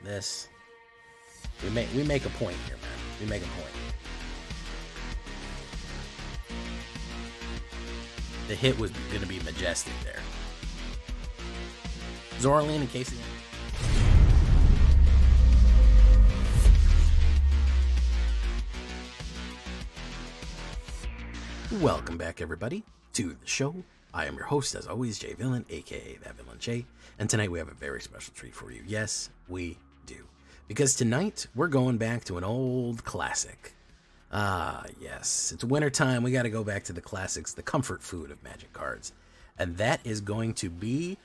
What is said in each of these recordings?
This. We make a point here, man. We make a point. The hit was going to be majestic there. Zorlin and Casey. Welcome back, everybody, to the show. I am your host, as always, Jay Villain, aka That Villain Jay, and tonight we have a very special treat for you. Yes, we do. Because tonight, we're going back to an old classic. Ah, yes, it's winter time. We got to go back to the classics, the comfort food of Magic cards. And that is going to be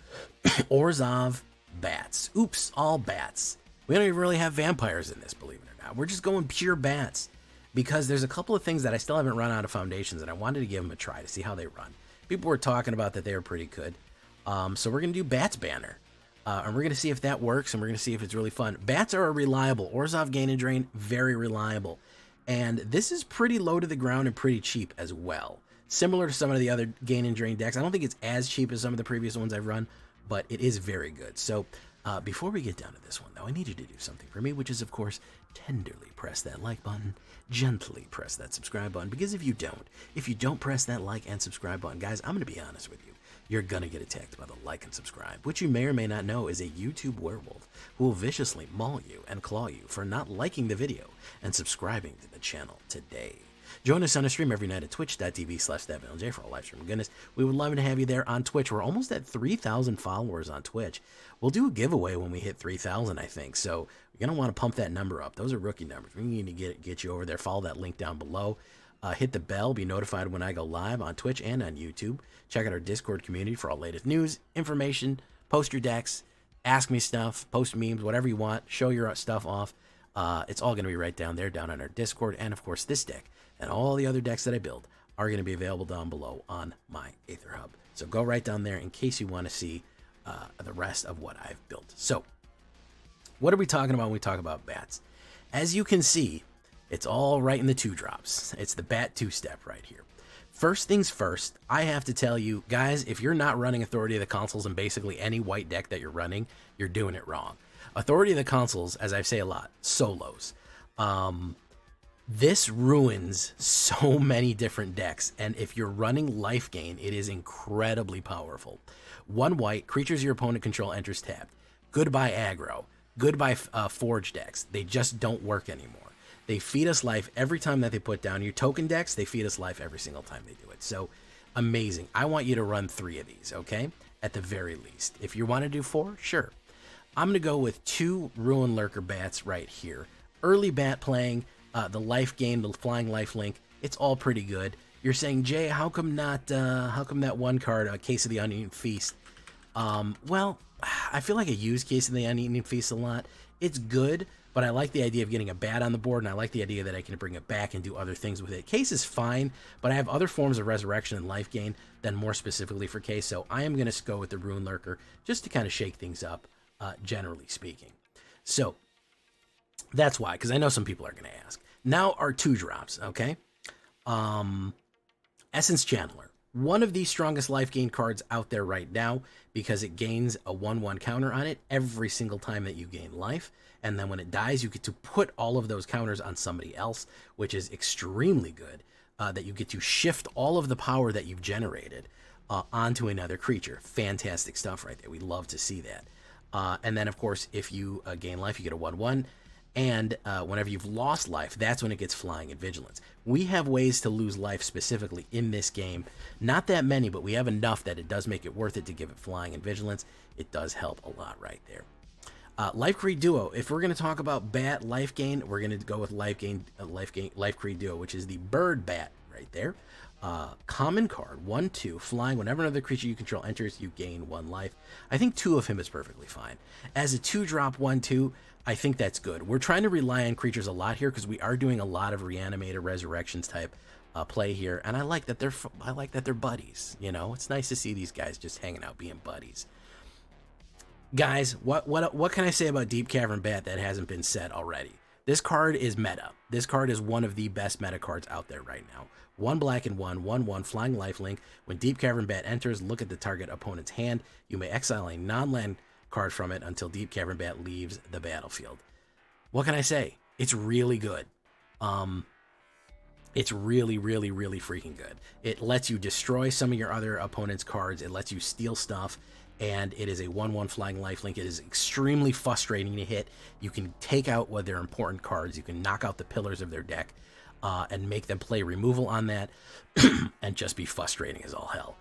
Orzhov bats. Oops, all bats. We don't even really have vampires in this, believe it or not. We're just going pure bats. Because there's a couple of things that I still haven't run out of foundations, and I wanted to give them a try to see how they run. People were talking about that they were pretty good. So we're going to do Bats Banner. And we're going to see if that works, and we're going to see if it's really fun. Bats are reliable. Orzhov Gain and Drain, very reliable. And this is pretty low to the ground and pretty cheap as well. Similar to some of the other Gain and Drain decks. I don't think it's as cheap as some of the previous ones I've run, but it is very good. So before we get down to this one, though, I need you to do something for me, which is, of course, tenderly press that like button, gently press that subscribe button, because if you don't press that like and subscribe button, guys, I'm going to be honest with you, you're going to get attacked by the like and subscribe, which you may or may not know is a YouTube werewolf who will viciously maul you and claw you for not liking the video and subscribing to the channel today. Join us on a stream every night at twitch.tv/thatvillainj for all live stream goodness. We would love to have you there on Twitch. We're almost at 3,000 followers on Twitch. We'll do a giveaway when we hit 3,000, I think. So you're going to want to pump that number up. Those are rookie numbers. We need to get you over there. Follow that link down below. Hit the bell. Be notified when I go live on Twitch and on YouTube. Check out our Discord community for all latest news, information, post your decks, ask me stuff, post memes, whatever you want. Show your stuff off. It's all going to be right down there, down on our Discord. And, of course, this deck and all the other decks that I build are going to be available down below on my AetherHub. So go right down there in case you want to see the rest of what I've built. So what are we talking about when we talk about bats? As you can see, it's all right in the 2-drops. It's the bat 2-step right here. First things first, I have to tell you, guys, if you're not running Authority of the Consuls in basically any white deck that you're running, you're doing it wrong. Authority of the Consuls, as I say a lot, solos. This ruins so many different decks, and if you're running life gain, it is incredibly powerful. 1 white, creatures your opponent control enters tapped. Goodbye aggro. Goodbye forge decks. They just don't work anymore. They feed us life every time that they put down your token decks. They feed us life every single time they do it. So amazing. I want you to run 3 of these, okay? At the very least. If you want to do 4, sure. I'm going to go with 2 Ruin Lurker bats right here. Early bat playing. The life gain, the flying life link, it's all pretty good. You're saying, Jay, how come that one card, Case of the Uneaten Feast? Well, I feel like I use Case of the Uneaten Feast a lot. It's good, but I like the idea of getting a bat on the board, and I like the idea that I can bring it back and do other things with it. Case is fine, but I have other forms of resurrection and life gain than more specifically for Case, so I am going to go with the Ruin Lurker just to kind of shake things up, generally speaking. So that's why, because I know some people are going to ask. Now our 2-drops, okay? Essence Channeler. One of the strongest life gain cards out there right now because it gains a 1/1 counter on it every single time that you gain life. And then when it dies, you get to put all of those counters on somebody else, which is extremely good. That you get to shift all of the power that you've generated onto another creature. Fantastic stuff right there. We love to see that. And then, of course, if you gain life, you get a 1/1. And whenever you've lost life, that's when it gets flying and vigilance. We have ways to lose life specifically in this game. Not that many, but we have enough that it does make it worth it to give it flying and vigilance. It does help a lot right there. Life Creed Duo. If we're going to talk about bat life gain, we're going to go with Life Creed Duo, which is the bird bat right there. Common card, 1/2, flying. Whenever another creature you control enters, you gain 1 life. I think 2 of him is perfectly fine. As a 2-drop 1/2, I think that's good. We're trying to rely on creatures a lot here because we are doing a lot of reanimator resurrections type play here, and I like that they're buddies. You know, it's nice to see these guys just hanging out, being buddies. Guys, what can I say about Deep Cavern Bat that hasn't been said already? This card is meta. This card is one of the best meta cards out there right now. 1 black and 1, 1/1, flying lifelink. When Deep Cavern Bat enters, look at the target opponent's hand. You may exile a non-land card from it until Deep Cavern Bat leaves the battlefield. What can I say? It's really good. It's really, really, really freaking good. It lets you destroy some of your other opponent's cards. It lets you steal stuff, and it is a 1/1 flying lifelink. It is extremely frustrating to hit. You can take out what their important cards. You can knock out the pillars of their deck and make them play removal on that and just be frustrating as all hell.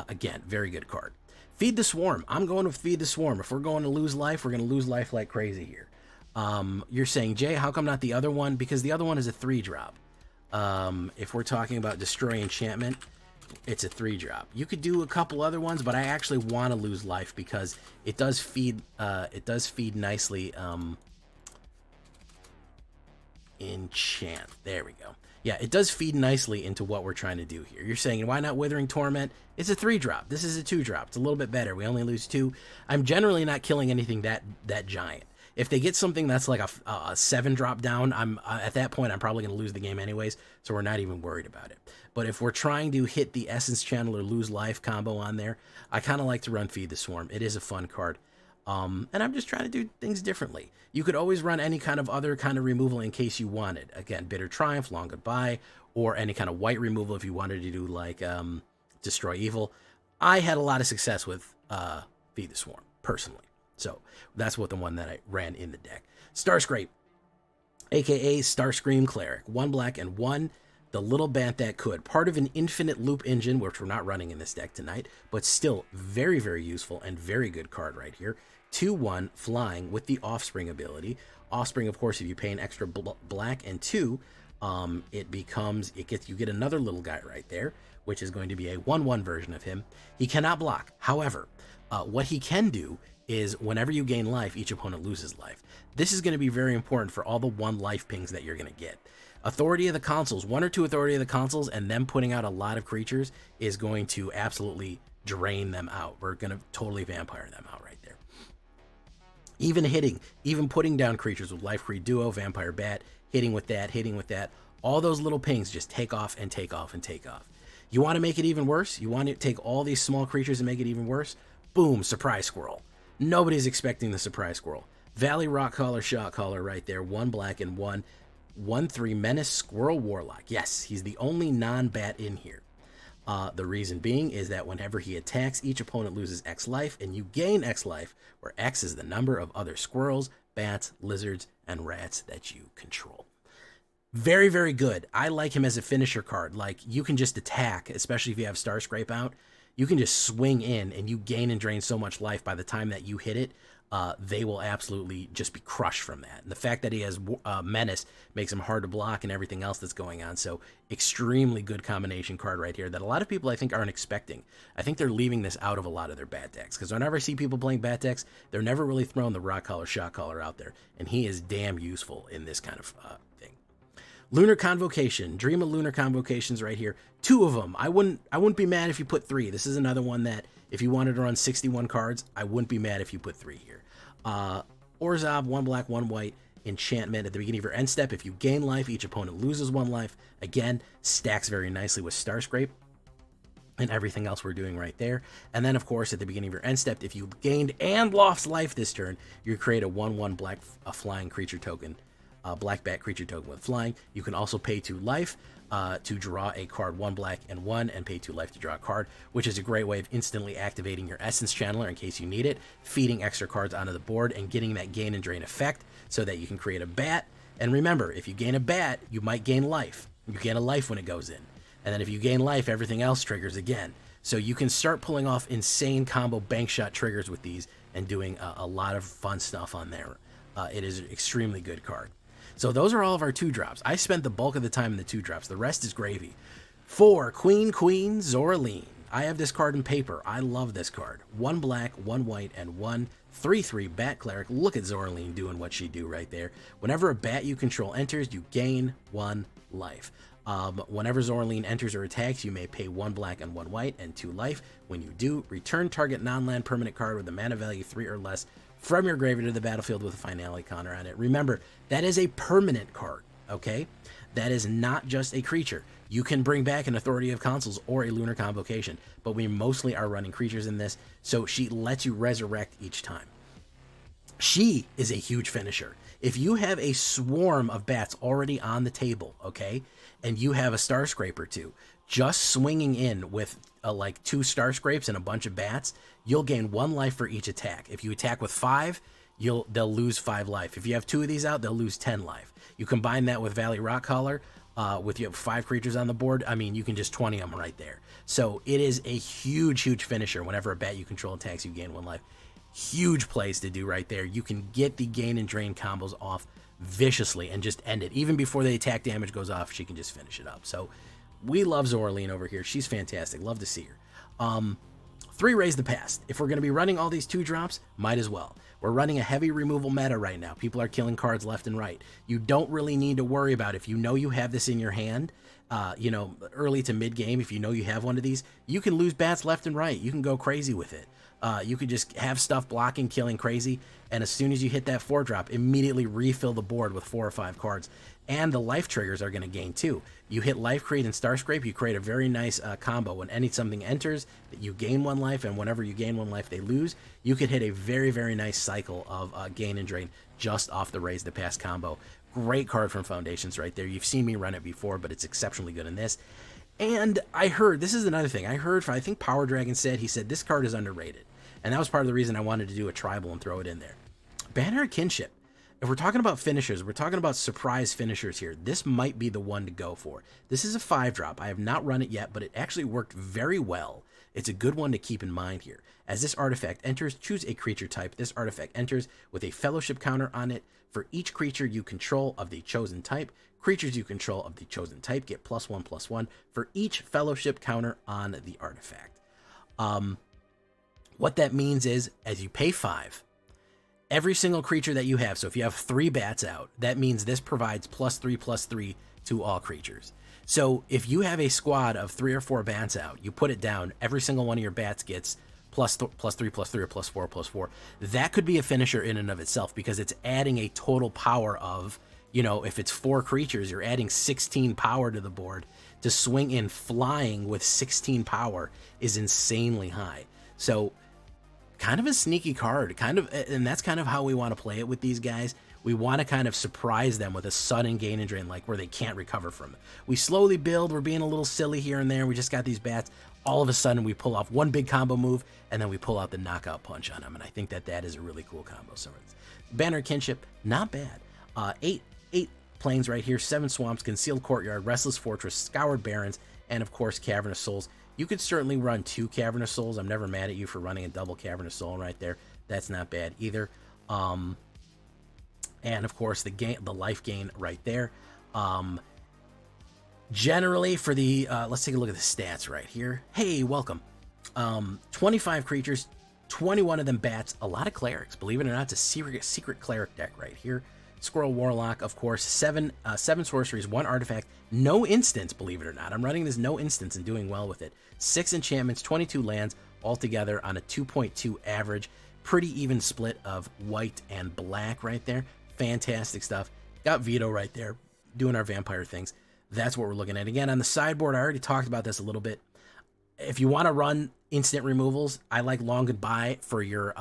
Again, very good card. Feed the Swarm. I'm going with Feed the Swarm. If we're going to lose life, we're going to lose life like crazy here. You're saying, Jay, how come not the other one? Because the other one is a 3-drop. If we're talking about Destroy Enchantment, it's a 3-drop. You could do a couple other ones, but I actually want to lose life because it does feed nicely. Enchant. There we go. Yeah, it does feed nicely into what we're trying to do here. You're saying, why not Withering Torment? It's a 3-drop. This is a 2-drop. It's a little bit better. We only lose 2. I'm generally not killing anything that giant. If they get something that's like a 7-drop down, at that point, I'm probably going to lose the game anyways, so we're not even worried about it. But if we're trying to hit the Essence Channel or lose life combo on there, I kind of like to run Feed the Swarm. It is a fun card. And I'm just trying to do things differently. You could always run any kind of other kind of removal in case you wanted. Again, Bitter Triumph, Long Goodbye, or any kind of white removal if you wanted to do like Destroy Evil. I had a lot of success with Feed the Swarm, personally. So that's what the one that I ran in the deck. Starscrape, aka Starscream Cleric. 1 black and 1. The little bat that could. Part of an infinite loop engine, which we're not running in this deck tonight, but still very, very useful and very good card right here. 2/1 flying with the Offspring ability. Offspring, of course, if you pay an extra black and 2, you get another little guy right there, which is going to be a 1/1 version of him. He cannot block. However, what he can do is whenever you gain life, each opponent loses life. This is going to be very important for all the 1 life pings that you're going to get. Authority of the Consuls, 1 or 2 Authority of the Consuls, and them putting out a lot of creatures is going to absolutely drain them out. We're going to totally vampire them out right there. Even putting down creatures with Life Creed Duo, Vampire Bat, hitting with that, all those little pings just take off and take off and take off. You want to make it even worse? You want to take all these small creatures and make it even worse? Boom, Surprise Squirrel. Nobody's expecting the Surprise Squirrel. Valley Rockcaller, Shotcaller right there. 1 black and 1. 1/3 Menace Squirrel Warlock. Yes, he's the only non-bat in here. The reason being is that whenever he attacks, each opponent loses X life, and you gain X life, where X is the number of other squirrels, bats, lizards, and rats that you control. Very, very good. I like him as a finisher card. Like, you can just attack, especially if you have Starscrape out. You can just swing in, and you gain and drain so much life by the time that you hit it. They will absolutely just be crushed from that. And the fact that he has Menace makes him hard to block and everything else that's going on. So extremely good combination card right here that a lot of people I think aren't expecting. I think they're leaving this out of a lot of their bat decks. Because whenever I see people playing bat decks, they're never really throwing the Rockcaller, Shotcaller out there. And he is damn useful in this kind of thing. Lunar Convocation. Dream of Lunar Convocations right here. 2 of them. I wouldn't be mad if you put 3. This is another one that if you wanted to run 61 cards, I wouldn't be mad if you put 3 here. Orzhov, 1 black, 1 white, enchantment. At the beginning of your end step, if you gain life, each opponent loses 1 life. Again, stacks very nicely with Starscrape and everything else we're doing right there. And then, of course, at the beginning of your end step, if you gained and lost life this turn, you create a 1/1 black flying creature token, black bat creature token with flying. You can also pay 2 life to draw a card, 1 black and 1, and pay 2 life to draw a card, which is a great way of instantly activating your Essence Channeler in case you need it, feeding extra cards onto the board, and getting that gain and drain effect so that you can create a bat. And remember, if you gain a bat, you might gain life. You gain a life when it goes in. And then if you gain life, everything else triggers again. So you can start pulling off insane combo bank shot triggers with these and doing a lot of fun stuff on there. It is an extremely good card. So those are all of our 2-drops. I spent the bulk of the time in the 2-drops. The rest is gravy. 4, Queen, Zoraline. I have this card in paper. I love this card. 1 black, 1 white, and 1 3/3 Bat Cleric. Look at Zoraline doing what she do right there. Whenever a bat you control enters, you gain 1 life. Whenever Zoraline enters or attacks, you may pay 1 black and 1 white and 2 life. When you do, return target non-land permanent card with a mana value 3 or less from your graveyard to the battlefield with a finality counter on it. Remember, that is a permanent card, okay? That is not just a creature. You can bring back an Authority of Consuls or a Lunar Convocation, but we mostly are running creatures in this, so she lets you resurrect each time. She is a huge finisher. If you have a swarm of bats already on the table, okay, and you have a Star Scrape or two, just swinging in with like 2 Star Scrapes and a bunch of bats, you'll gain 1 life for each attack. If you attack with 5, they'll lose 5 life. If you have 2 of these out, they'll lose 10 life. You combine that with Valley Rockcaller, with you have 5 creatures on the board, I mean, you can just 20 them right there. So it is a huge, huge finisher. Whenever a bat you control attacks, you gain 1 life. Huge plays to do right there. You can get the gain and drain combos off viciously and just end it. Even before the attack damage goes off, she can just finish it up. So we love Zoraline over here. She's fantastic. Love to see her. 3 Raise the Past. If we're going to be running all these 2-drops, might as well. We're running a heavy removal meta right now. People are killing cards left and right. You don't really need to worry about if you know you have this in your hand, you know, early to mid game. If you know you have one of these, you can lose bats left and right. You can go crazy with it. You could just have stuff blocking, killing crazy, and as soon as you hit that 4-drop, immediately refill the board with 4 or 5 cards. And the life triggers are going to gain too. You hit Life Create and Star Scrape, you create a very nice combo. When something enters, you gain 1 life, and whenever you gain 1 life, they lose. You could hit a very, very nice cycle of gain and drain just off the Raise the Past combo. Great card from Foundations right there. You've seen me run it before, but it's exceptionally good in this. And I heard, this is another thing, I heard, I think Power Dragon said, he said this card is underrated. And that was part of the reason I wanted to do a tribal and throw it in there. Banner of Kinship. If we're talking about finishers, we're talking about surprise finishers here. This might be the one to go for. This is a 5-drop. I have not run it yet, but it actually worked very well. It's a good one to keep in mind here. As this artifact enters, choose a creature type. This artifact enters with a fellowship counter on it. For each creature you control of the chosen type, creatures you control of the chosen type get +1/+1 for each fellowship counter on the artifact. What that means is, as you pay 5, every single creature that you have, so if you have 3 bats out, that means this provides +3/+3 to all creatures. So if you have a squad of 3 or 4 bats out, you put it down, every single one of your bats gets +3/+3 or +4/+4. That could be a finisher in and of itself, because it's adding a total power of, you know, if it's 4 creatures, you're adding 16 power to the board. To swing in flying with 16 power is insanely high. So kind of a sneaky card, and that's kind of how we want to play it with these guys. We want to kind of surprise them with a sudden gain and drain, like where they can't recover from it. We slowly build, we're being a little silly here and there, we just got these bats. All of a sudden we pull off one big combo move, and then we pull out the knockout punch on them, and I think that is a really cool combo. So Banner Kinship, not bad. 8 plains right here, 7 swamps, Concealed Courtyard, Restless Fortress, Scoured Barrens, and of course Cavernous Souls. You could certainly run 2 Cavernous Souls. I'm never mad at you for running a double Cavernous Soul right there. That's not bad either. And of course the life gain right there. Generally for the, let's take a look at the stats right here. Hey, welcome. 25 creatures, 21 of them bats, a lot of clerics. Believe it or not, it's a secret cleric deck right here. Squirrel Warlock, of course, 7 sorceries, 1 artifact, no instants, believe it or not. I'm running this no instants and doing well with it. 6 enchantments, 22 lands, altogether on a 2.2 average. Pretty even split of white and black right there. Fantastic stuff. Got Veto right there, doing our vampire things. That's what we're looking at. Again, on the sideboard, I already talked about this a little bit. If you want to run instant removals, I like Long Goodbye for your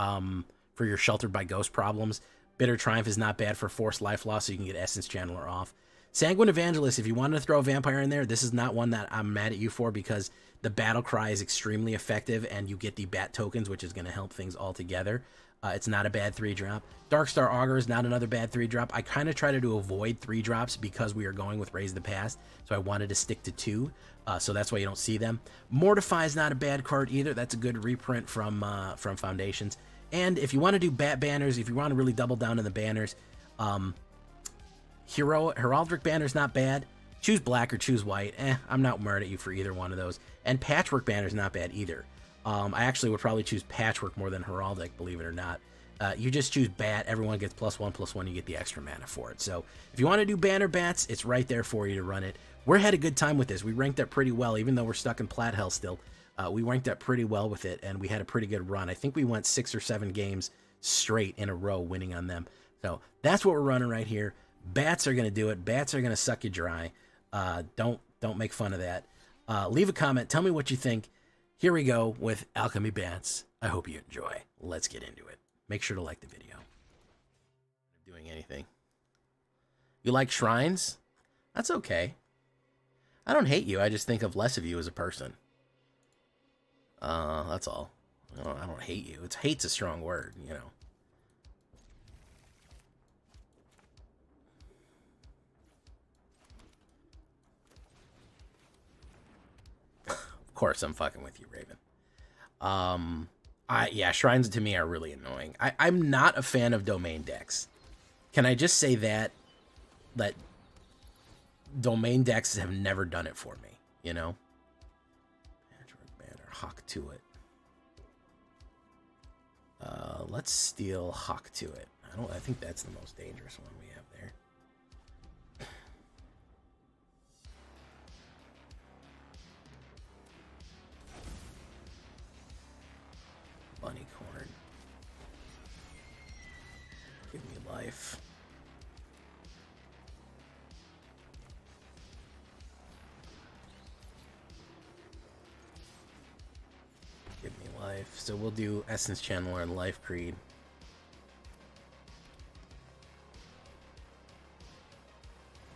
Sheltered by Ghost problems. Bitter Triumph is not bad for Forced Life Loss, so you can get Essence Channeler off. Sanguine Evangelist, if you wanted to throw a vampire in there, this is not one that I'm mad at you for, because the Battle Cry is extremely effective, and you get the bat tokens, which is going to help things all together. It's not a bad 3-drop. Darkstar Augur is not another bad 3-drop. I kind of try to avoid 3-drops because we are going with Raise the Past, so I wanted to stick to 2, so that's why you don't see them. Mortify is not a bad card either. That's a good reprint from Foundations. And if you want to do bat banners, if you want to really double down on the banners, Heraldic Banner's not bad. Choose black or choose white. I'm not mad at you for either one of those. And Patchwork Banner's not bad either. I actually would probably choose Patchwork more than Heraldic, believe it or not. You just choose bat, everyone gets +1/+1, you get the extra mana for it. So if you want to do banner bats, it's right there for you to run it. We had a good time with this. We ranked up pretty well, even though we're stuck in plat hell still. We ranked up pretty well with it, and we had a pretty good run. I think we went 6 or 7 games straight in a row winning on them. So that's what we're running right here. Bats are going to do it. Bats are going to suck you dry. Don't make fun of that. Leave a comment. Tell me what you think. Here we go with Alchemy Bats. I hope you enjoy. Let's get into it. Make sure to like the video. anything. You like shrines? That's okay. I don't hate you. I just think of less of you as a person. That's all. I don't hate you. Hate's a strong word, you know. Of course, I'm fucking with you, Raven. Yeah, shrines to me are really annoying. I'm not a fan of domain decks. Can I just say that domain decks have never done it for me, you know? Banner, Hawk to it. Let's steal Hawk to it. I think that's the most dangerous one we have there. Bunny corn. Give me life. Give me life. So we'll do Essence Channeler and Life Creed.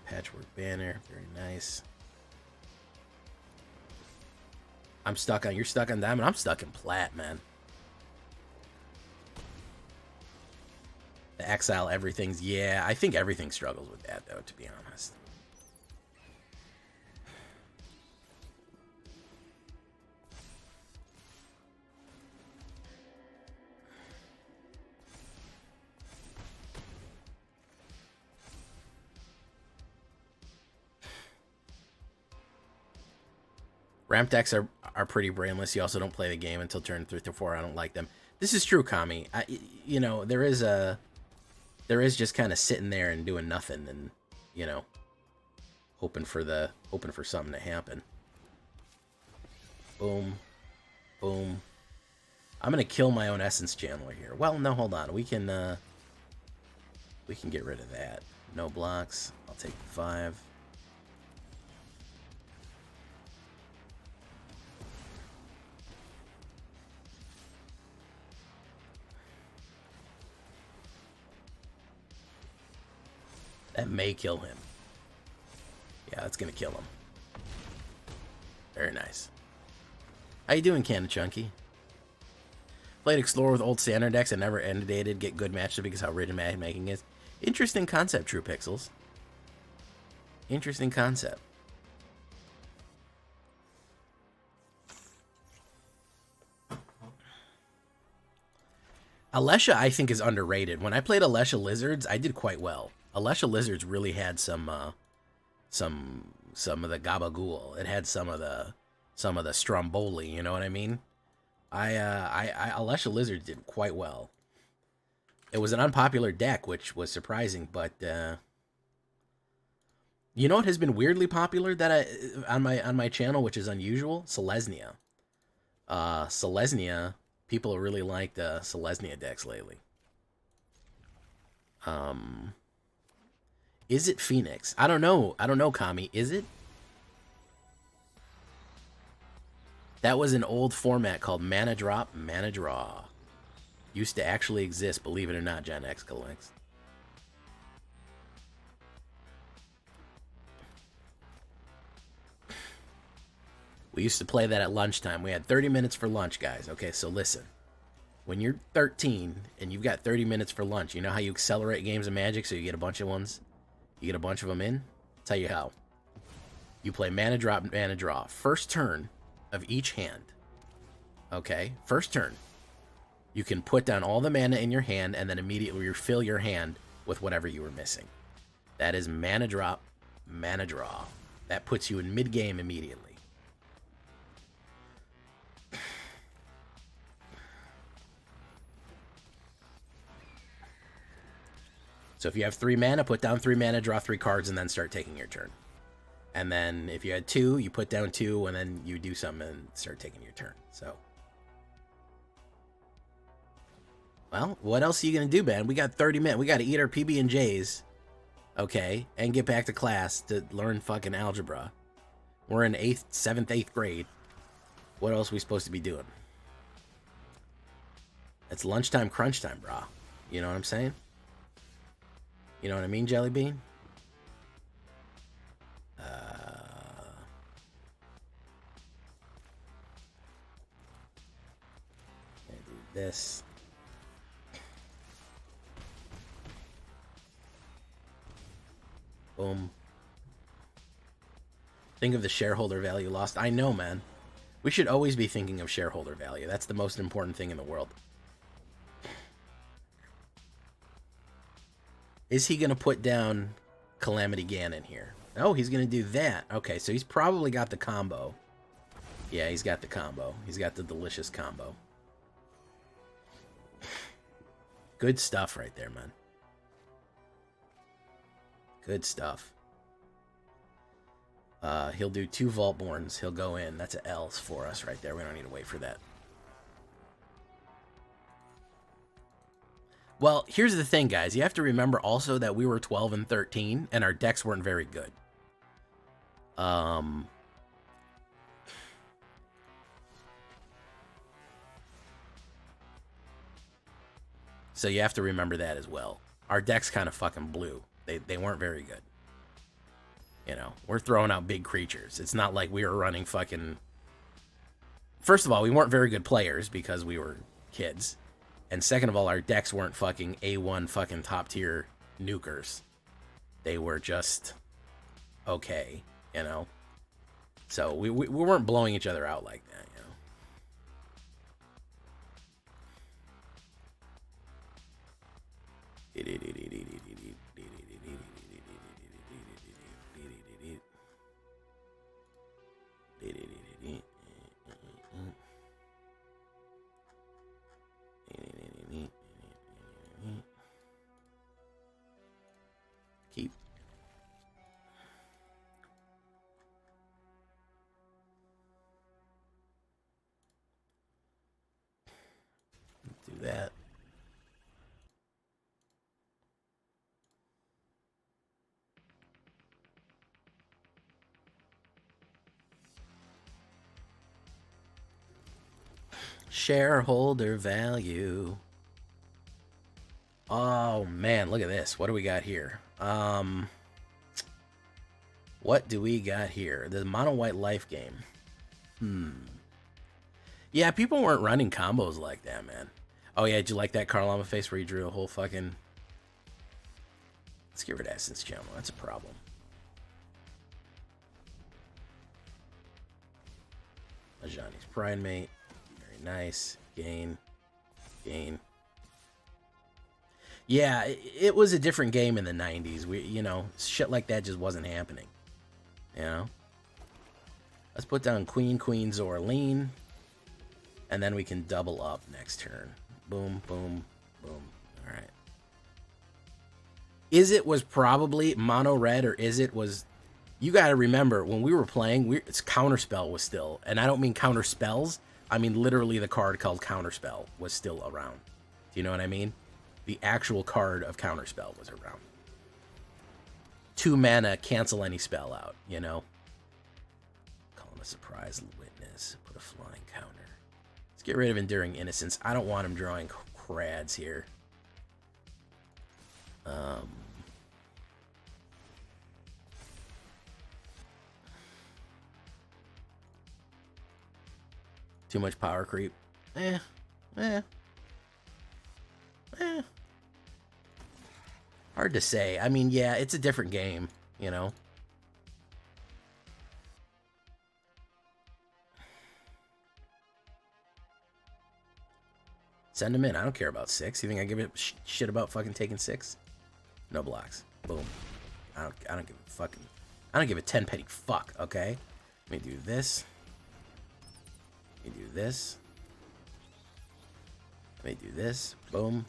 Patchwork Banner, very nice. You're stuck on Diamond? I'm stuck in Plat, man. The Exile, everything's, yeah, I think everything struggles with that, though, to be honest. Ramp decks are pretty brainless. You also don't play the game until turn 3 to 4. I don't like them. This is true, Kami. You know, there is just kind of sitting there and doing nothing, and you know, hoping for something to happen. Boom, boom. I'm gonna kill my own Essence Channeler here. Well, no, hold on. We can get rid of that. No blocks. I'll take the 5. That may kill him. Yeah, that's gonna kill him. Very nice. How you doing, Canna Chunky? Played Explorer with old standard decks and never inundated. Get good matchup because how rigid matchmaking is. Interesting concept, True Pixels. Interesting concept. Alesha, I think, is underrated. When I slayed Alesha Lizards, I did quite well. Alesha Lizards really had some of the gabagool. It had some of the Stromboli. You know what I mean? Alesha Lizards did quite well. It was an unpopular deck, which was surprising, but you know what has been weirdly popular that on my channel, which is unusual? Selesnya. Selesnya. People really like the Selesnya decks lately. Is it Phoenix? I don't know. I don't know, Kami. Is it? That was an old format called Mana Drop, Mana Draw. Used to actually exist, believe it or not, Gen X collects. We used to play that at lunchtime. We had 30 minutes for lunch, guys. Okay, so listen. When you're 13 and you've got 30 minutes for lunch, you know how you accelerate games of Magic so you get a bunch of ones? You get a bunch of them in? I'll tell you how. You play Mana Drop, Mana Draw. First turn of each hand. Okay? First turn. You can put down all the mana in your hand and then immediately refill your hand with whatever you were missing. That is Mana Drop, Mana Draw. That puts you in mid-game immediately. So if you have 3 mana, put down 3 mana, draw 3 cards, and then start taking your turn. And then if you had 2, you put down 2, and then you do something and start taking your turn. So, well, what else are you going to do, man? We got 30 minutes. We got to eat our PB&Js, okay, and get back to class to learn fucking algebra. We're in 7th, 8th grade. What else are we supposed to be doing? It's lunchtime, crunch time, brah. You know what I'm saying? You know what I mean, Jelly Bean? Gonna do this. Boom. Think of the shareholder value lost. I know, man. We should always be thinking of shareholder value. That's the most important thing in the world. Is he going to put down Calamity Ganon here? Oh, he's going to do that. Okay, so he's probably got the combo. Yeah, he's got the combo. He's got the delicious combo. Good stuff right there, man. Good stuff. He'll do 2 Vaultborns. He'll go in. That's an L for us right there. We don't need to wait for that. Well, here's the thing, guys. You have to remember also that we were 12 and 13, and our decks weren't very good. So you have to remember that as well. Our decks kind of fucking blew. They weren't very good. You know, we're throwing out big creatures. It's not like we were running fucking... First of all, we weren't very good players because we were kids. And second of all, our decks weren't fucking A1 fucking top tier nukers. They were just okay, you know? So we weren't blowing each other out like that, you know? Keep. Do that. Shareholder value. Oh man, look at this. What do we got here? What do we got here? The mono white life game. Yeah, people weren't running combos like that, man. Oh yeah, did you like that Karlama face where he drew a whole fucking... Let's get rid of Essence Gem. That's a problem. Ajani's Pride Mate. Very nice. Gain. Gain. Yeah, it was a different game in the 90s. You know, shit like that just wasn't happening. You know? Let's put down Queen, Zorleen. And then we can double up next turn. Boom, boom, boom. Alright. Izzet was probably mono red, or Izzet was... You gotta remember, when we were playing, it's Counterspell was still... And I don't mean counter spells. I mean literally the card called Counterspell was still around. Do you know what I mean? The actual card of Counterspell was around. 2 mana, cancel any spell out, you know? Call him a surprise witness. Put a flying counter. Let's get rid of Enduring Innocence. I don't want him drawing crads here. Too much power creep. Hard to say. I mean, yeah, it's a different game, you know? Send him in. I don't care about 6. You think I give a shit about fucking taking 6? No blocks. Boom. I don't give a fucking... I don't give a 10 penny fuck, okay? Let me do this. Let me do this. Let me do this. Boom.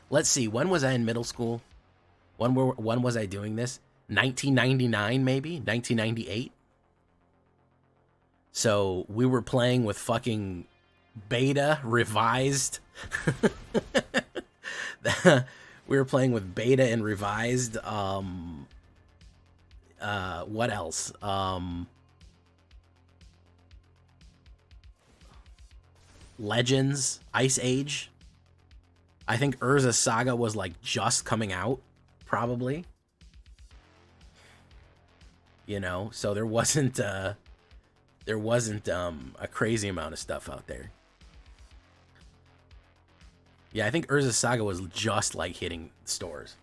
Let's see. When was I in middle school? When was I doing this? 1999, maybe? 1998? So we were playing with fucking beta revised. We were playing with beta and revised. What else? Legends, Ice Age. I think Urza Saga was like just coming out, probably. You know, so there wasn't a crazy amount of stuff out there. Yeah, I think Urza Saga was just like hitting stores.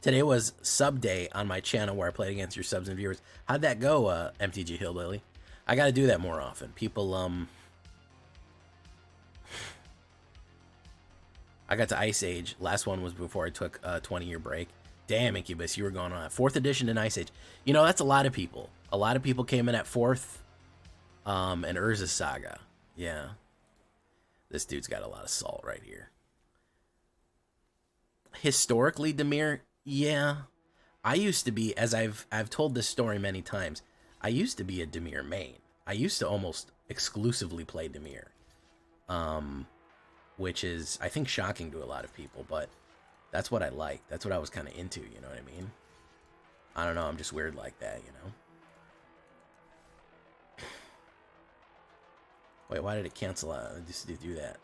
Today was sub day on my channel where I played against your subs and viewers. How'd that go, MTG Hillbilly? I gotta do that more often. People, I got to Ice Age. Last one was before I took a 20-year break. Damn, Incubus, you were going on. 4th edition in Ice Age. You know, that's a lot of people. A lot of people came in at 4th, and Urza Saga. Yeah. This dude's got a lot of salt right here. Historically, Demir, yeah. I used to be, as I've told this story many times, I used to be a Demir main. I used to almost exclusively play Demir. Which is, I think, shocking to a lot of people, but that's what I like. That's what I was kind of into, you know what I mean? I don't know, I'm just weird like that, you know? Wait, why did it cancel out? Just to do that.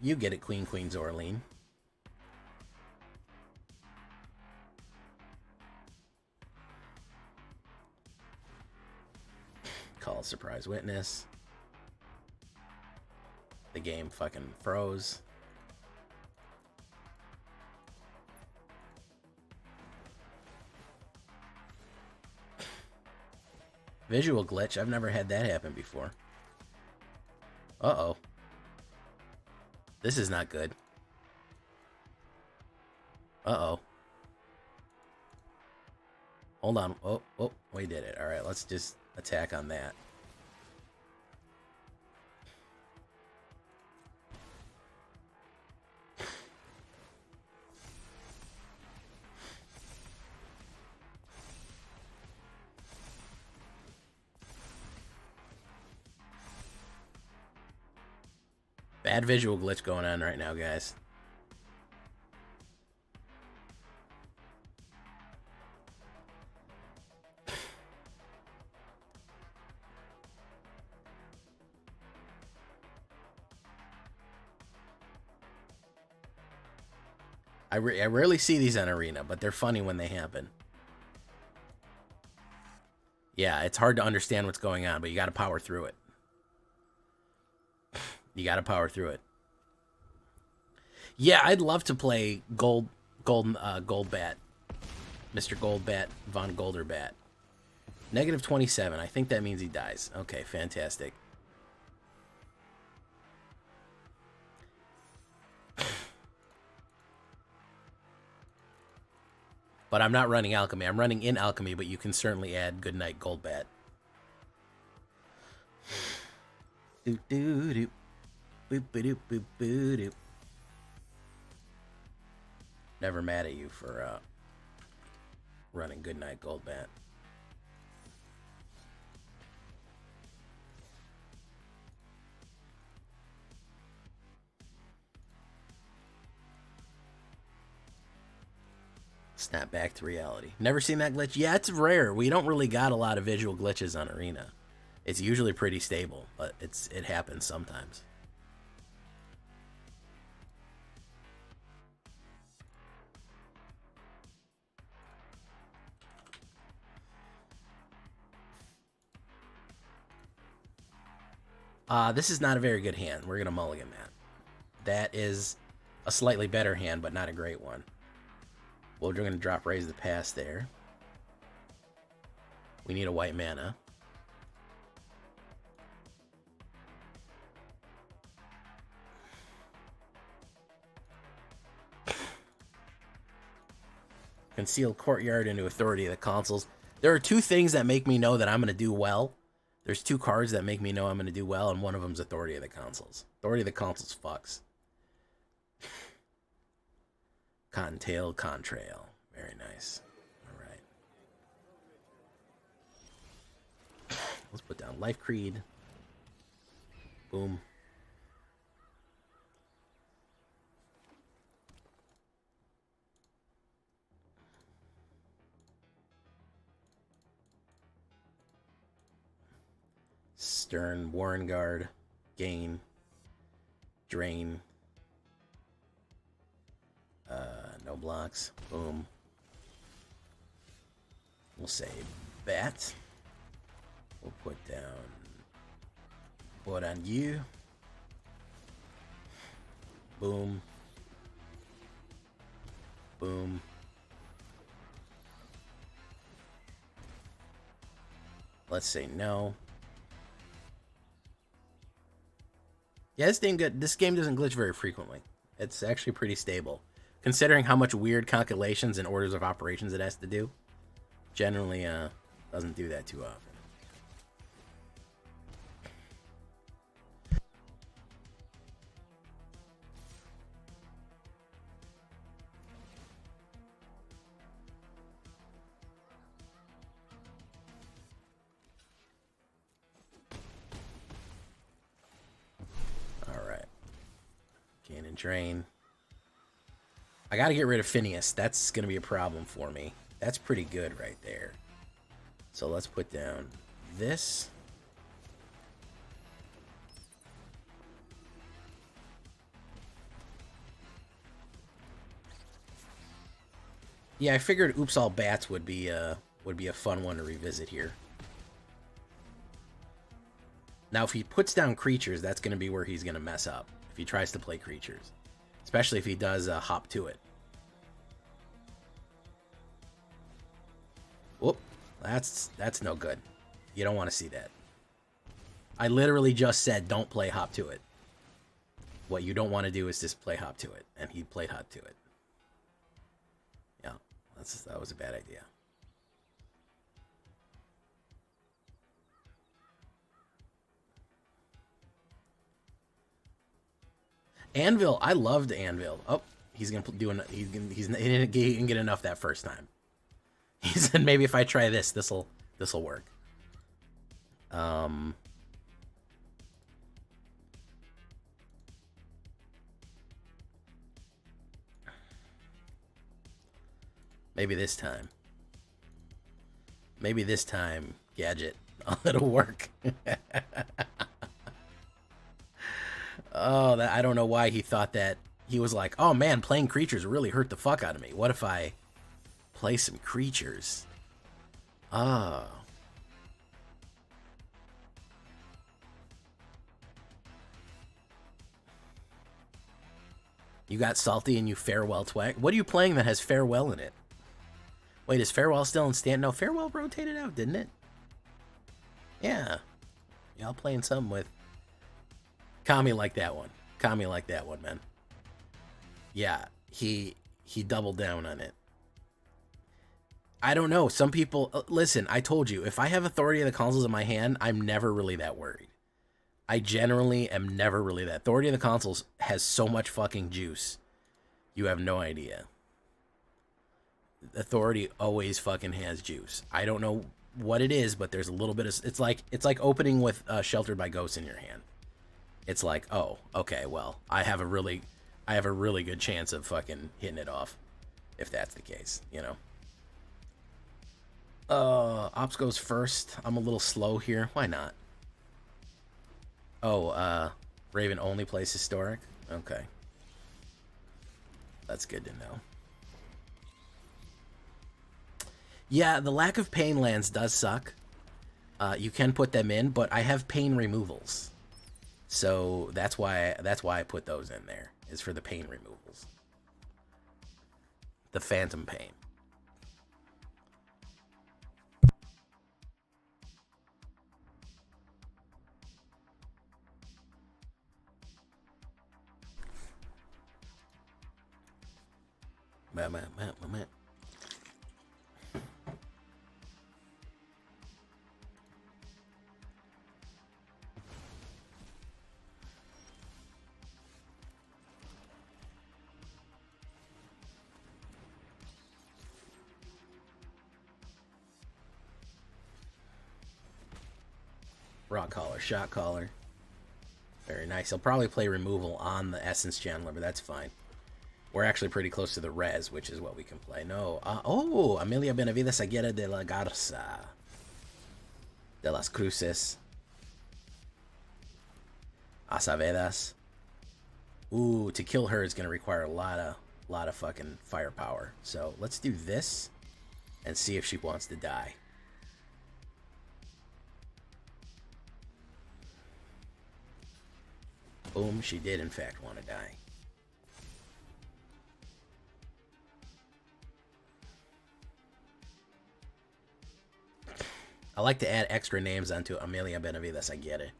You get it, Queen Zorleen. Call surprise witness. The game fucking froze. Visual glitch. I've never had that happen before. Uh-oh. This is not good. Uh-oh. Hold on. Oh, we did it. All right, let's just attack on that. Bad visual glitch going on right now, guys. I rarely see these on Arena, but they're funny when they happen. Yeah, it's hard to understand what's going on, but you gotta power through it. You gotta power through it. Yeah, I'd love to play Goldbat. Mr. Goldbat, Von Golderbat. Negative 27. I think that means he dies. Okay, fantastic. But I'm not running Alchemy. I'm running in Alchemy, but you can certainly add Goodnight Goldbat. Doo-doo-doo. Boop-a-doop-boop-boop-doop. Never mad at you for running Goodnight Goldbat. Snap back to reality. Never seen that glitch? Yeah, it's rare. We don't really got a lot of visual glitches on Arena. It's usually pretty stable, but it happens sometimes. This is not a very good hand. We're going to mulligan that. That is a slightly better hand, but not a great one. Well, we're going to drop Raise the Past there. We need a white mana. Conceal Courtyard into Authority of the Consuls. There are two things that make me know that I'm going to do well. There's two cards that make me know I'm going to do well, and one of them's Authority of the Consuls. Authority of the Consuls fucks. Cottontail, Contrail. Very nice. All right. Let's put down Life Creed. Boom. Stern, Warren Guard, Gain, Drain. No blocks. Boom. We'll say Bat. We'll put down What on you. Boom. Boom. Let's say no. Yeah, this game doesn't glitch very frequently. It's actually pretty stable. Considering how much weird calculations and orders of operations it has to do, generally doesn't do that too often. All right. Gain and drain. I gotta get rid of Phineas. That's gonna be a problem for me. That's pretty good right there. So let's put down this. Yeah, I figured Oops All Bats would be a fun one to revisit here. Now, if he puts down creatures, that's gonna be where he's gonna mess up. If he tries to play creatures. Especially if he does hop to it. Whoop. That's no good. You don't want to see that. I literally just said don't play hop to it. What you don't want to do is just play hop to it. And he played hop to it. Yeah, that was a bad idea. Anvil, I loved Anvil. Oh, he's gonna do he didn't get enough that first time. He said maybe if I try this, this'll work. Maybe this time. Maybe this time, Gadget, it'll work. Oh, I don't know why he thought that. He was like, oh man, playing creatures really hurt the fuck out of me. What if I play some creatures? Oh. You got salty and you farewell twag. What are you playing that has farewell in it? Wait, is farewell still in stand? No, farewell rotated out, didn't it? Yeah. Y'all playing something with Kami like that one. Kami like that one, man. Yeah, he doubled down on it. I don't know. Some people... listen, I told you, if I have Authority of the Consoles in my hand, I'm never really that worried. I generally am never really that. Authority of the Consoles has so much fucking juice. You have no idea. Authority always fucking has juice. I don't know what it is, but there's a little bit of... It's like opening with Sheltered by Ghosts in your hand. It's like, oh, okay, well, I have a really good chance of fucking hitting it off, if that's the case, you know. Ops goes first. I'm a little slow here. Why not? Oh, Raven only plays Historic? Okay. That's good to know. Yeah, the lack of pain lands does suck. You can put them in, but I have pain removals. So that's why I put those in there, is for the pain removals. The Phantom Pain. Man. Rock Collar, Shot Collar. Very nice. He'll probably play removal on the Essence Channeler, but that's fine. We're actually pretty close to the res, which is what we can play. No. Oh, Amelia Benavides Aguirre de la Garza. De las Cruces. Asavedas. Ooh, to kill her is going to require a lot of fucking firepower. So let's do this and see if she wants to die. Boom, she did in fact want to die. I like to add extra names onto Amelia Benavides Aguirre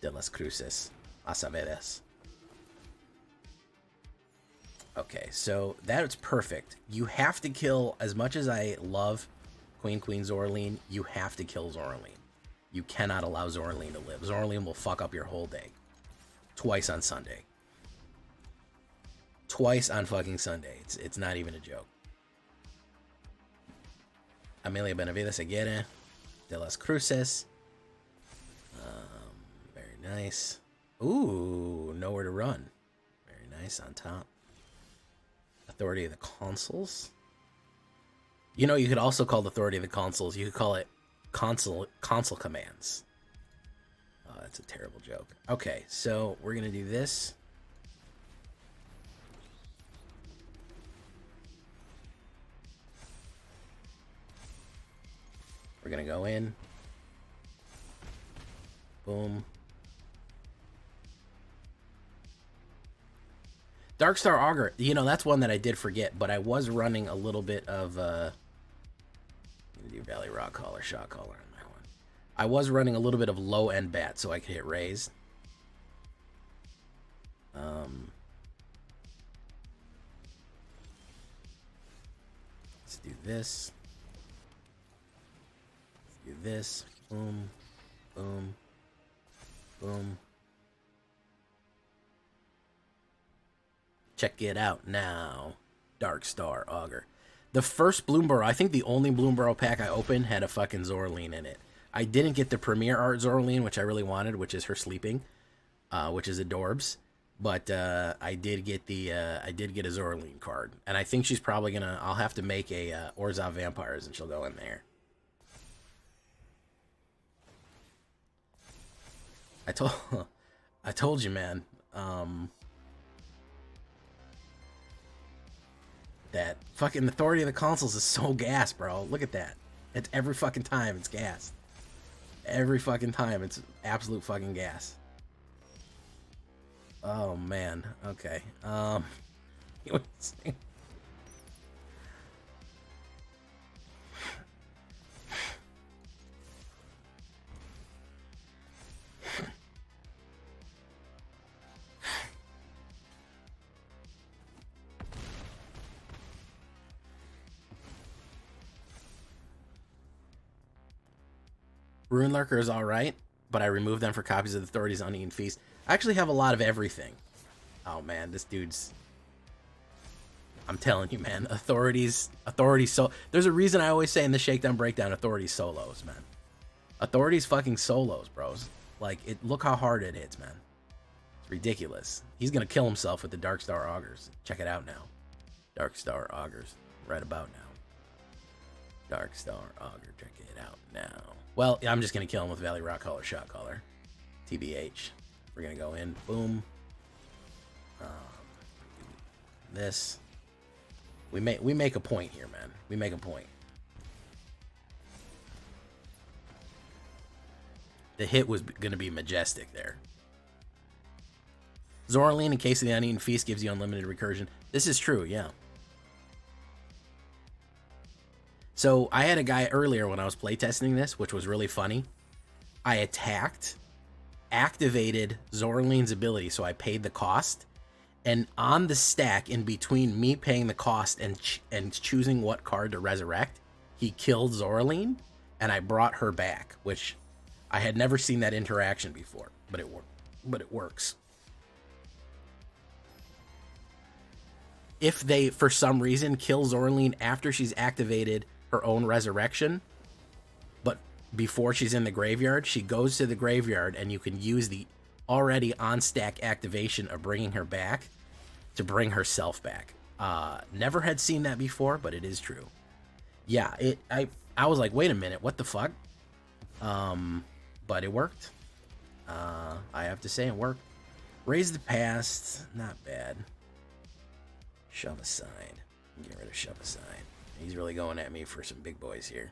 de las Cruces Asavedas. Okay, so that's perfect. You have to kill, as much as I love Queen Zorleen, you have to kill Zorleen. You cannot allow Zorleen to live. Zorleen will fuck up your whole day. Twice on Sunday. Twice on fucking Sunday. It's not even a joke. Amelia Benavides Aguirre de las Cruces. Very nice. Ooh, nowhere to run. Very nice on top. Authority of the Consuls. You know, you could also call the Authority of the Consuls. You could call it Consul Commands. Oh, that's a terrible joke. Okay, so we're going to do this. We're going to go in. Boom. Darkstar Augur, you know, that's one that I did forget, but I was running a little bit of, I'm going to do Valley Rock Collar, Shot Collar on that one. I was running a little bit of low-end bat so I could hit raise. Let's do this. Let's do this. Boom, boom, boom. Check it out now. Darkstar Augur. The first Bloomburrow, I think the only Bloomburrow pack I opened had a fucking Zorleen in it. I didn't get the Premier Art Zorleen, which I really wanted, which is her sleeping, which is adorbs. But I did get a Zorleen card, and I think she's probably gonna. I'll have to make a Orzhov Vampires, and she'll go in there. I told you, man. That fucking Authority of the Consuls is so gas, bro. Look at that. It's every fucking time it's gas. Every fucking time it's absolute fucking gas. Oh man. Okay. Rune Lurker is alright, but I removed them for copies of the Authority's Uneaten Feast. I actually have a lot of everything. Oh man, this dude's... I'm telling you, man. Authority so... There's a reason I always say in the Shakedown Breakdown, Authority solos, man. Authority's fucking solos, bros. Like, look how hard it hits, man. It's ridiculous. He's gonna kill himself with the Darkstar Augurs. Check it out now. Darkstar Augurs. Right about now. Darkstar Augur. Check it out now. Well, I'm just going to kill him with Valley Rock Collar, Shot Collar. TBH. We're going to go in. Boom. This. We make a point here, man. We make a point. The hit was going to be majestic there. Zorleen, in case of the Uneaten Feast, gives you unlimited recursion. This is true, yeah. So I had a guy earlier when I was playtesting this, which was really funny. I attacked, activated Zorleen's ability, so I paid the cost. And on the stack, in between me paying the cost and choosing what card to resurrect, he killed Zorleen, and I brought her back, which I had never seen that interaction before, but it works. If they, for some reason, kill Zorleen after she's activated her own resurrection, but before she's in the graveyard, she goes to the graveyard, and you can use the already on stack activation of bringing her back to bring herself back. Never had seen that before, but it is true. Yeah, I was like, wait a minute, what the fuck? But it worked. I have to say it worked. Raise the past, not bad. Shove aside. Get rid of shove aside. He's really going at me for some big boys here.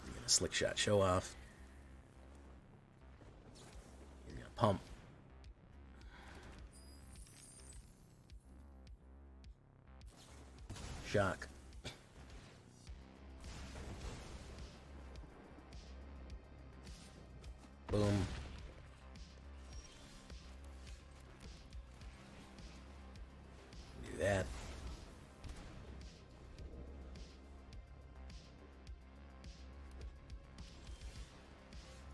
He's gonna slick shot show off. He's gonna pump. Shock. Boom. Do that.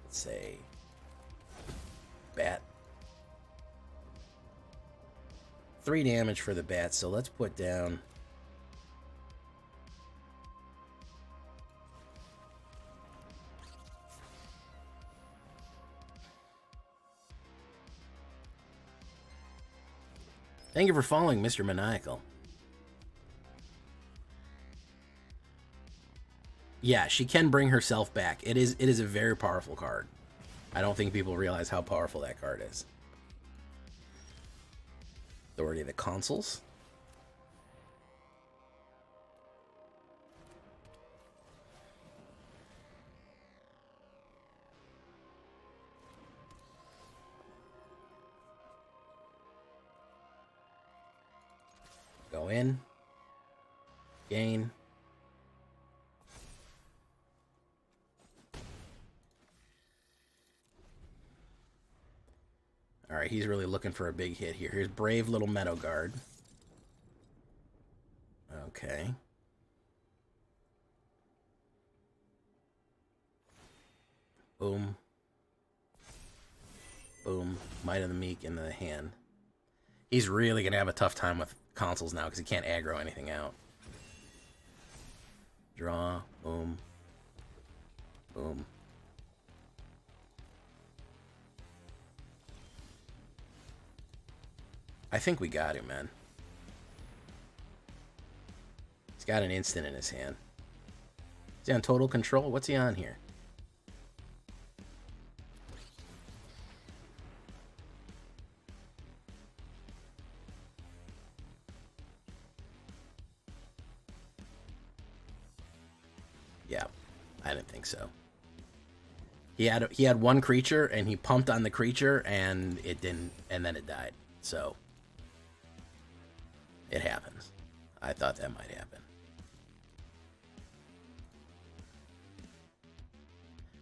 Let's say bat. 3 damage for the bat, so let's put down Thank you for following, Mr. Maniacal. Yeah, she can bring herself back. It is a very powerful card. I don't think people realize how powerful that card is. Authority of the Consuls. Go in. Gain. All right, he's really looking for a big hit here. Here's Brave Little Meadow Guard. Okay. Boom. Boom. Might of the Meek in the hand. He's really going to have a tough time with consoles now because he can't aggro anything out. Draw. Boom. Boom. I think we got him, man. He's got an instant in his hand. Is he on total control? What's he on here? Yeah, I didn't think so. He had one creature and he pumped on the creature and it didn't, and then it died. So it happens. I thought that might happen.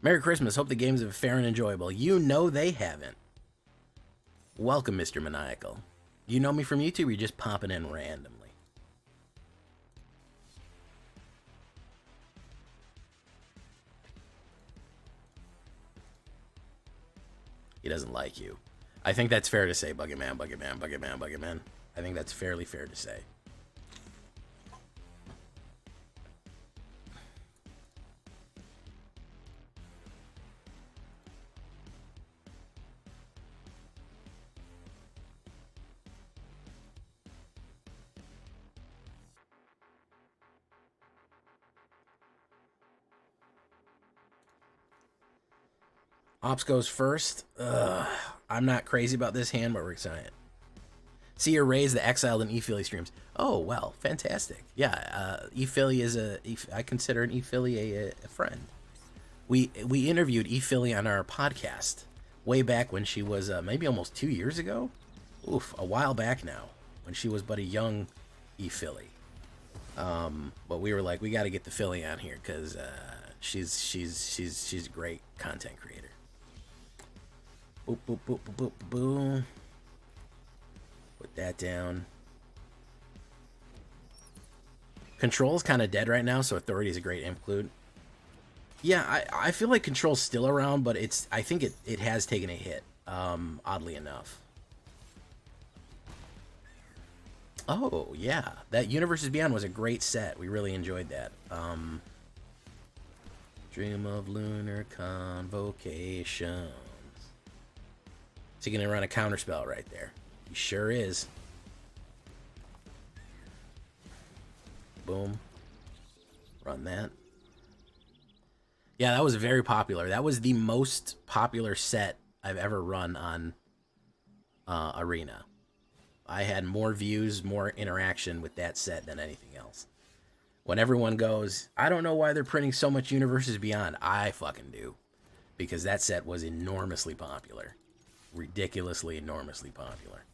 Merry Christmas. Hope the games are fair and enjoyable. You know they haven't. Welcome, Mr. Maniacal. You know me from YouTube, or you're just popping in randomly? He doesn't like you. I think that's fair to say, Buggy Man, Buggy Man, Buggy Man, Buggy Man. I think that's fairly fair to say. Ops goes first. I'm not crazy about this hand, but we're excited. See your raise the exiled and ePhilly streams. Oh, well, fantastic. Yeah, ePhilly is I consider an ePhilly a friend. We interviewed ePhilly on our podcast way back when she was maybe almost 2 years ago. Oof, a while back now, when she was but a young ePhilly. But we were like, we got to get the Philly on here because she's a great content creator. Boop, boop, boop, boop, boop, boop. Put that down. Control's kind of dead right now, so Authority is a great include. Yeah, I feel like Control's still around, but I think it has taken a hit, oddly enough. Oh, yeah. That Universes Beyond was a great set. We really enjoyed that. Dream of Lunar Convocations. Is he going to run a counterspell right there? He sure is. Boom. Run that. Yeah, that was very popular. That was the most popular set I've ever run on Arena. I had more views, more interaction with that set than anything else. When everyone goes, I don't know why they're printing so much Universes Beyond. I fucking do. Because that set was enormously popular. Ridiculously, enormously popular.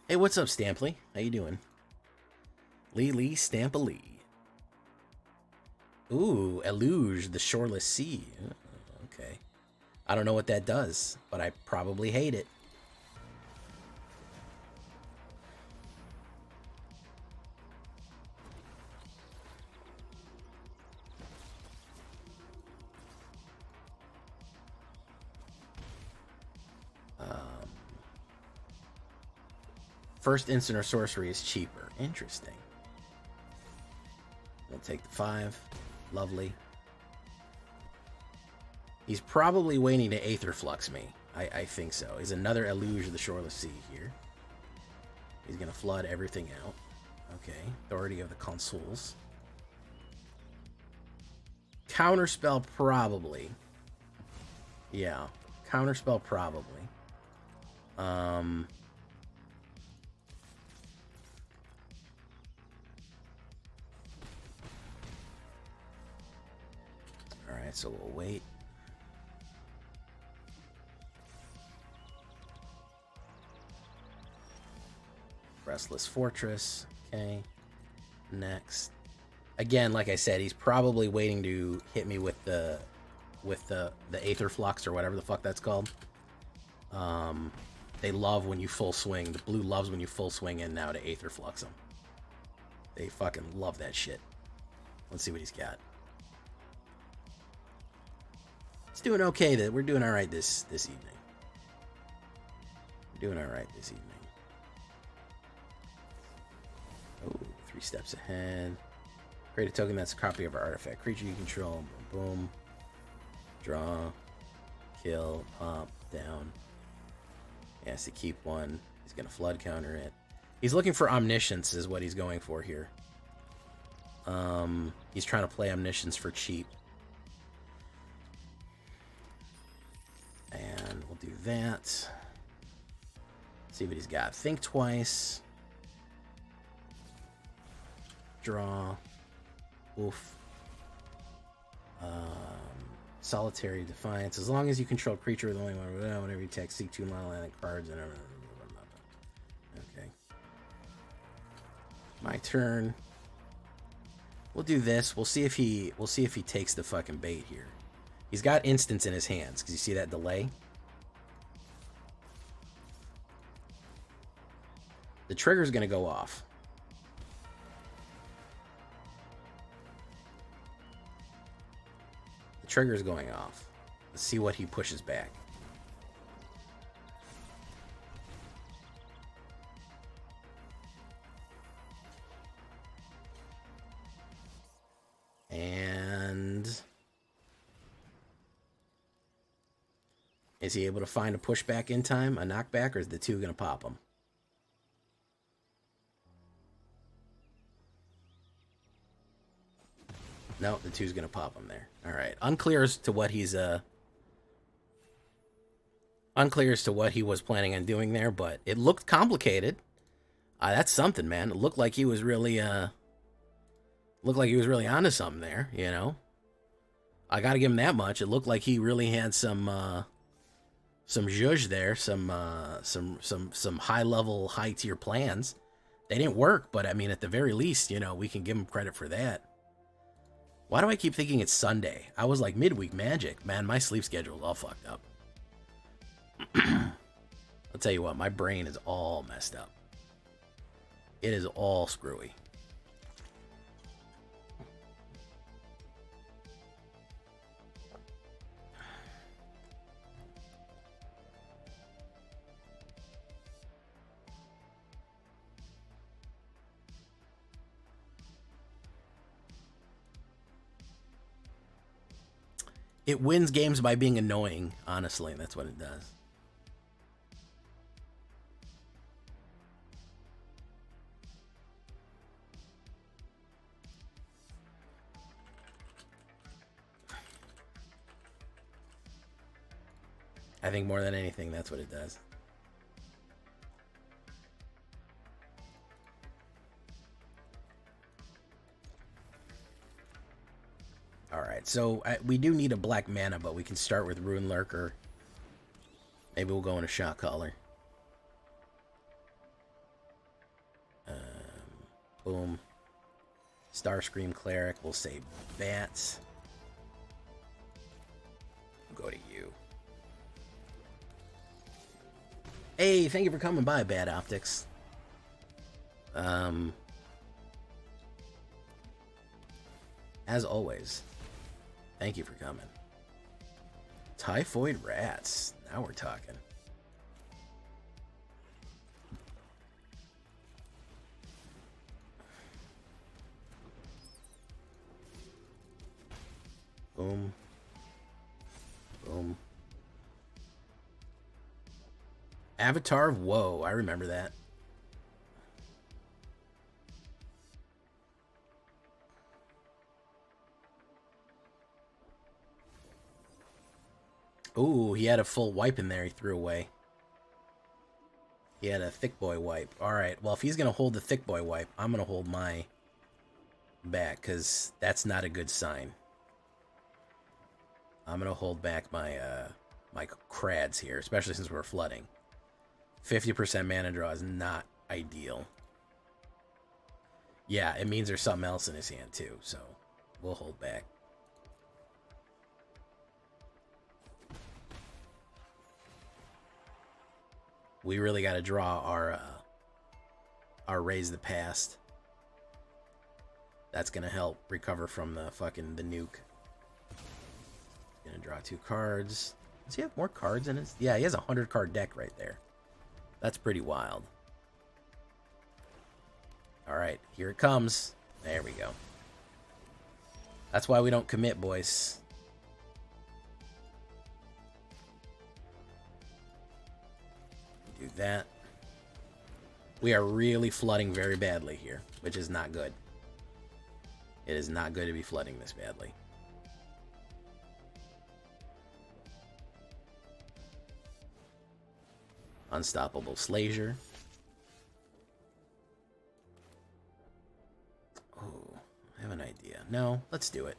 Hey, what's up, Stampley? How you doing? Lee Stampa Lee. Ooh, Eluge, the Shoreless Sea. Okay. I don't know what that does, but I probably hate it. First instant or sorcery is cheaper. Interesting. We'll take the 5. Lovely. He's probably waiting to Aether Flux me. I think so. He's another Eluge of the Shoreless Sea here. He's going to flood everything out. Okay. Authority of the Consuls. Counterspell probably. Yeah. Counterspell probably. Alright, so we'll wait. Restless Fortress. Okay. Next. Again, like I said, he's probably waiting to hit me with the Aether Flux or whatever the fuck that's called. They love when you full swing. The blue loves when you full swing in now to Aether Flux them. They fucking love that shit. Let's see what he's got. It's doing okay. That we're doing all right this evening. We're doing all right this evening. Oh, 3 steps ahead. Create a token that's a copy of our artifact. Creature you control. Boom, boom. Draw. Kill. Pop. Down. He has to keep one. He's going to flood counter it. He's looking for Omniscience is what he's going for here. He's trying to play Omniscience for cheap. And we'll do that. See what he's got. Think twice. Draw. Oof. Solitary Defiance. As long as you control creature with only one, whenever you attack, seek 2 monoland cards. And okay. My turn. We'll do this. We'll see if he takes the fucking bait here. He's got instants in his hands. Because you see that delay? The trigger's going to go off. The trigger's going off. Let's see what he pushes back. And is he able to find a pushback in time, a knockback, or is the 2 going to pop him? No, the 2's going to pop him there. All right. Unclear as to what he's unclear as to what he was planning on doing there, but it looked complicated. That's something, man. It looked like he was really onto something there, you know. I got to give him that much. It looked like he really had some zhuzh there, some high level, high tier plans. They didn't work, but I mean, at the very least, you know, we can give him credit for that. Why do I keep thinking it's Sunday? I was like midweek magic. Man, my sleep schedule is all fucked up. I'll tell you what, my brain is all messed up. It is all screwy. It wins games by being annoying, honestly. That's what it does. I think more than anything, that's what it does. Alright, so we do need a black mana, but we can start with Rune Lurker. Maybe we'll go in a Shot Caller. Boom. Starscream Cleric, we'll say Bats. We'll go to you. Hey, thank you for coming by, Bad Optics. As always, thank you for coming. Typhoid Rats. Now we're talking. Boom. Boom. Avatar of Woe. I remember that. Ooh, he had a full wipe in there he threw away. He had a Thick Boy wipe. Alright, well, if he's going to hold the Thick Boy wipe, I'm going to hold my back, because that's not a good sign. I'm going to hold back my my crads here, especially since we're flooding. 50% mana draw is not ideal. Yeah, it means there's something else in his hand, too, so we'll hold back. We really got to draw our Raise the Past. That's going to help recover from the nuke. Gonna draw 2 cards. Does he have more cards in his? Yeah, he has a 100-card deck right there. That's pretty wild. Alright, here it comes. There we go. That's why we don't commit, boys. Do that. We are really flooding very badly here, which is not good. It is not good to be flooding this badly. Unstoppable Slayer. Oh, I have an idea. No, let's do it.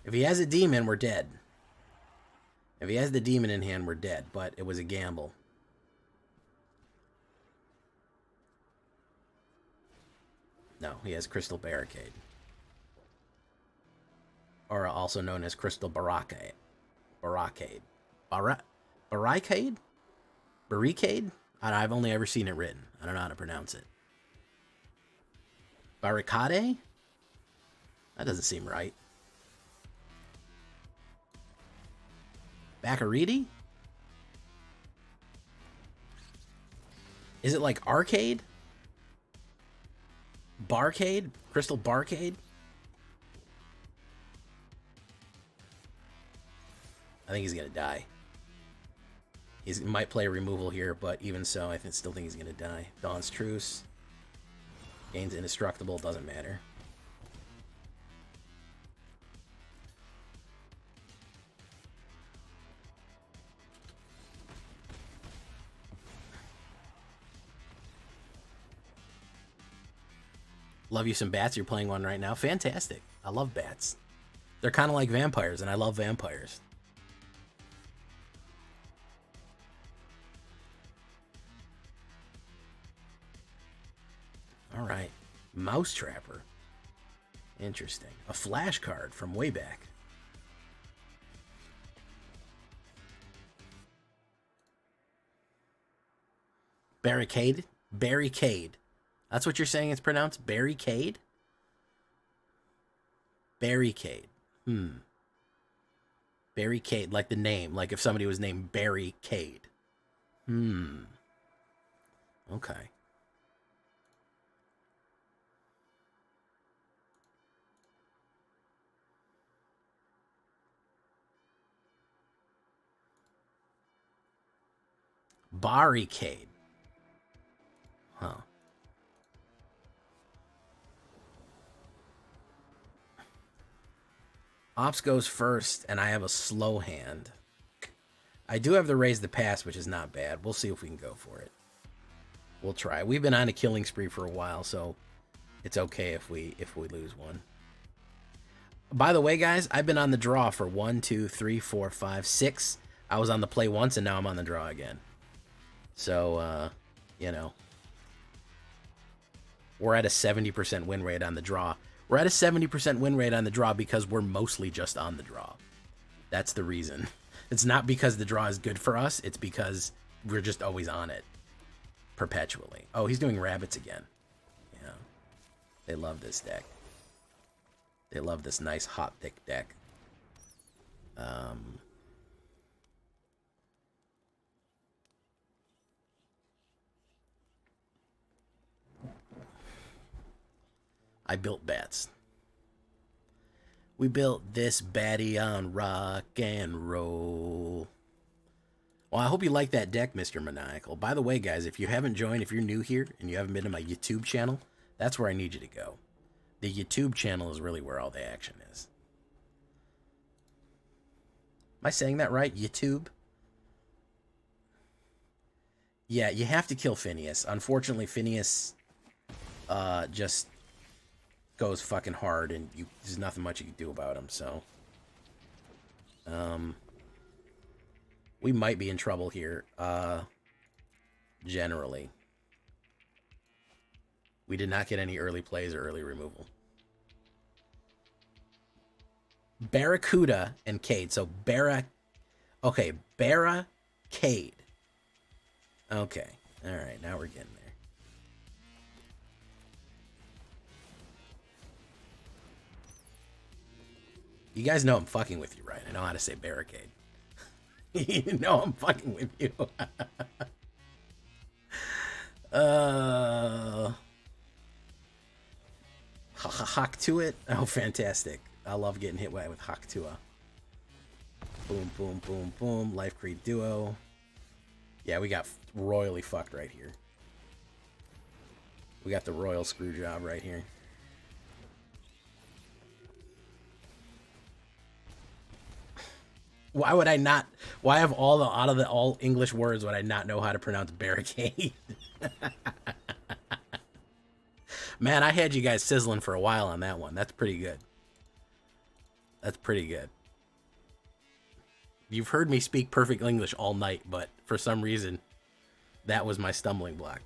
If he has a demon, we're dead. If he has the demon in hand, we're dead, but it was a gamble. No, he has Crystal Barricade. Or also known as Crystal Barricade. Barricade. Barricade? Barricade? I've only ever seen it written. I don't know how to pronounce it. Barricade? That doesn't seem right. Baccaridi? Is it like arcade? Barcade? Crystal Barcade? I think he's going to die. He might play a removal here, but even so, I still think he's going to die. Dawn's Truce. Gains Indestructible, doesn't matter. Love you some bats. You're playing one right now. Fantastic. I love bats. They're kind of like vampires, and I love vampires. All right. Mouse Trapper. Interesting. A flash card from way back. Barricade? Barricade. That's what you're saying it's pronounced? Barricade? Barricade. Barricade, like the name, like if somebody was named Barricade. Okay. Barricade. Huh. Ops goes first, and I have a slow hand. I do have the raise the pass, which is not bad. We'll see if we can go for it. We'll try. We've been on a killing spree for a while, so it's okay if we lose one. By the way, guys, I've been on the draw for 1, 2, 3, 4, 5, 6. I was on the play once, and now I'm on the draw again. So, you know, we're at a 70% win rate on the draw. We're at a 70% win rate on the draw because we're mostly just on the draw. That's the reason. It's not because the draw is good for us. It's because we're just always on it. Perpetually. Oh, he's doing rabbits again. Yeah. They love this deck. They love this nice, hot, thick deck. I built bats. We built this baddie on rock and roll. Well, I hope you like that deck, Mr. Maniacal. By the way, guys, if you haven't joined, if you're new here and you haven't been to my YouTube channel, that's where I need you to go. The YouTube channel is really where all the action is. Am I saying that right? YouTube? Yeah, you have to kill Phineas. Unfortunately, Phineas just goes fucking hard, and there's nothing much you can do about him, so... we might be in trouble here, generally. We did not get any early plays or early removal. Barracuda and Cade. So, okay, Barricade. Okay, alright, now we're getting there. You guys know I'm fucking with you, right? I know how to say barricade. You know I'm fucking with you. Hawk to it. Oh, fantastic. I love getting hit with Hawk Tua. Boom, boom, boom, boom. Life Creep Duo. Yeah, we got royally fucked right here. We got the royal screw job right here. Why would I not? Why have out of all English words would I not know how to pronounce barricade? Man, I had you guys sizzling for a while on that one. That's pretty good. That's pretty good. You've heard me speak perfect English all night, but for some reason, that was my stumbling block.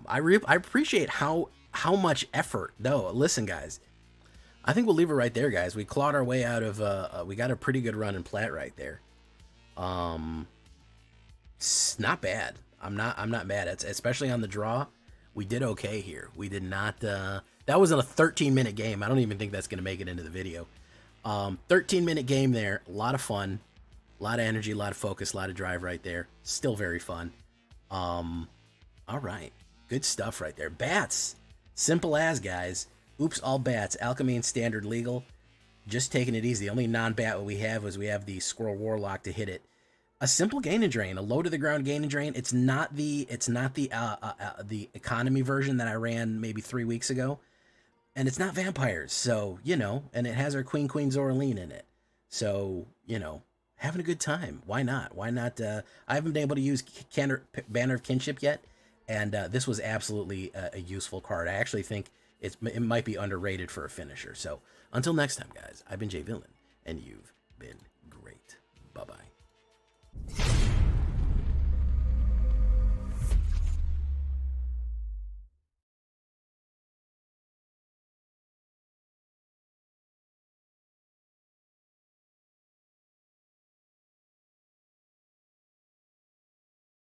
I appreciate how much effort, though. Listen, guys. I think we'll leave it right there, guys. We clawed our way out of, we got a pretty good run in plat right there. It's not bad. I'm not mad. It's, especially on the draw, we did okay here. We did not, that was in a 13-minute game. I don't even think that's going to make it into the video. 13-minute game there. A lot of fun. A lot of energy, a lot of focus, a lot of drive right there. Still very fun. All right. Good stuff right there. Bats. Simple as, guys. Oops, all bats. Alchemy and standard legal. Just taking it easy. The only non-bat we have was we have the Squirrel Warlock to hit it. A simple gain and drain, a low to the ground gain and drain. It's not the economy version that I ran maybe 3 weeks ago, and it's not vampires. So you know, and it has our Queen Zoraline in it. So you know, having a good time. Why not? Why not? I haven't been able to use Banner of Kinship yet, and this was absolutely a useful card. I actually think it might be underrated for a finisher. So until next time, guys, I've been Jay Villain, and you've been great. Bye-bye.